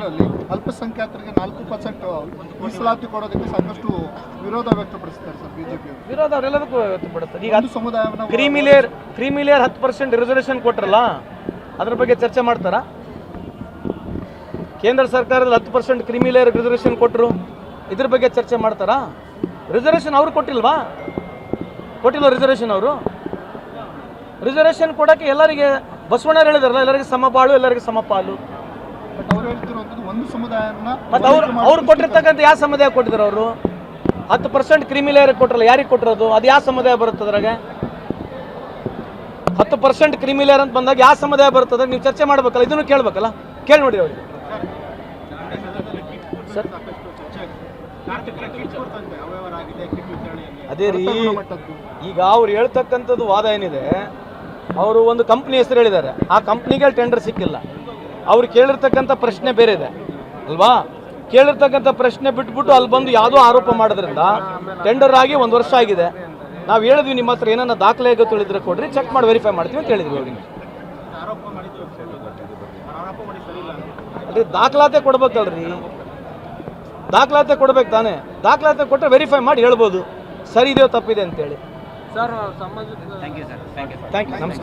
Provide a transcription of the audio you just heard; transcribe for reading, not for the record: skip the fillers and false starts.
ಹಿನ್ನೆಲೆಯಲ್ಲಿ ಅಲ್ಪಸಂಖ್ಯಾತರಿಗೆ 4% ಮೀಸಲಾತಿ ಕೊಡೋದಕ್ಕೆ ಸಾಕಷ್ಟು ವಿರೋಧ ವ್ಯಕ್ತಪಡಿಸ್ತಾರೆ ಸರ್ ಬಿಜೆಪಿ. ವಿರೋಧ ಅವರೆಲ್ಲದಕ್ಕೂ ವ್ಯಕ್ತಪಡಿಸ್ತಾರೆ. ಈಗ ಸಮುದಾಯವನ್ನು ಕ್ರೀಮಿಲೇಯರ್ 10% ರಿಸರ್ವೇಷನ್ ಕೊಟ್ರಲ್ಲ, ಅದ್ರ ಬಗ್ಗೆ ಚರ್ಚೆ ಮಾಡ್ತಾರಾ? ಕೇಂದ್ರ ಸರ್ಕಾರದಲ್ಲಿ 10% ಕ್ರೀಮಿಲೇಯರ್ ರಿಸರ್ವೇಷನ್ ಕೊಟ್ಟರು, ಇದ್ರ ಬಗ್ಗೆ ಚರ್ಚೆ ಮಾಡ್ತಾರಾ? ರಿಸರ್ವೇಷನ್ ಅವ್ರು ಕೊಟ್ಟಿಲ್ವಾ? ರಿಸರ್ವೇಷನ್ ಅವರು ರಿಸರ್ವೇಷನ್ ಕೊಡೋಕ್ಕೆ ಎಲ್ಲರಿಗೆ ಬಸವಣ್ಣರು ಹೇಳಿದಾರಲ್ಲ, ಎಲ್ಲರಿಗೆ ಸಮಬಾಳು, ಎಲ್ಲರಿಗೆ ಸಮಪಾಲು. ಅವ್ರು ಹೇಳ್ತಿರುವಂಥದ್ದು ಒಂದು ಸಮುದಾಯನ ಮತ್ತು ಅವ್ರು ಕೊಟ್ಟಿರ್ತಕ್ಕಂಥ ಯಾವ ಸಮುದಾಯ ಕೊಟ್ಟಿದ್ರು? ಅವರು 10% ಕ್ರಿಮಿಲೇಯರ್ ಕೊಟ್ಟರಲ್ಲ, ಯಾರಿಗೆ ಕೊಟ್ಟಿರೋದು? ಅದು ಯಾವ ಸಮುದಾಯ ಬರುತ್ತೆ ಅದ್ರಾಗ? 10% ಕ್ರಿಮಿಲೇಯರ್ ಅಂತ ಬಂದಾಗ ಯಾವ ಸಮುದಾಯ ಬರ್ತದೆ? ನೀವು ಚರ್ಚೆ ಮಾಡ್ಬೇಕಲ್ಲ, ಇದನ್ನು ಕೇಳ್ಬೇಕಲ್ಲ, ಕೇಳಿ ನೋಡಿ ಅವ್ರಿಗೆ. ಸರ್ ಅದೇ ರೀ, ಈಗ ಅವ್ರು ಹೇಳ್ತಕ್ಕಂಥದ್ದು ವಾದ ಏನಿದೆ, ಅವರು ಒಂದು ಕಂಪ್ನಿ ಹೆಸರು ಹೇಳಿದ್ದಾರೆ, ಆ ಕಂಪ್ನಿಗೆ ಟೆಂಡರ್ ಸಿಕ್ಕಿಲ್ಲ. ಅವ್ರು ಕೇಳಿರ್ತಕ್ಕಂಥ ಪ್ರಶ್ನೆ ಬೇರೆ ಇದೆ ಅಲ್ವಾ? ಕೇಳಿರ್ತಕ್ಕಂಥ ಪ್ರಶ್ನೆ ಬಿಟ್ಬಿಟ್ಟು ಅಲ್ಲಿ ಬಂದು ಯಾವುದೋ ಆರೋಪ ಮಾಡೋದ್ರಿಂದ ಟೆಂಡರ್ ಆಗಿ 1 ವರ್ಷ ಆಗಿದೆ. ನಾವು ಹೇಳಿದ್ವಿ ನಿಮ್ಮ ಹತ್ರ ಏನನ್ನ ದಾಖಲೆ ತಿಳಿದ್ರೆ ಕೊಡ್ರಿ, ಚೆಕ್ ಮಾಡಿ ವೆರಿಫೈ ಮಾಡ್ತೀವಿ ಅಂತ ಹೇಳಿದ್ವಿ ಅವ್ರಿಗೆ. ಅದೇ ದಾಖಲಾತಿ ಕೊಡ್ಬೇಕಲ್ರಿ, ದಾಖಲಾತಿ ಕೊಡ್ಬೇಕು ತಾನೆ. ದಾಖಲಾತಿ ಕೊಟ್ಟರೆ ವೆರಿಫೈ ಮಾಡಿ ಹೇಳ್ಬೋದು ಸರಿ ಇದೆಯೋ ತಪ್ಪಿದೆ ಅಂತೇಳಿ. ಸರ್ ಸಂಬಂಧ ಥ್ಯಾಂಕ್ ಯು ನಮಸ್ಕಾರ.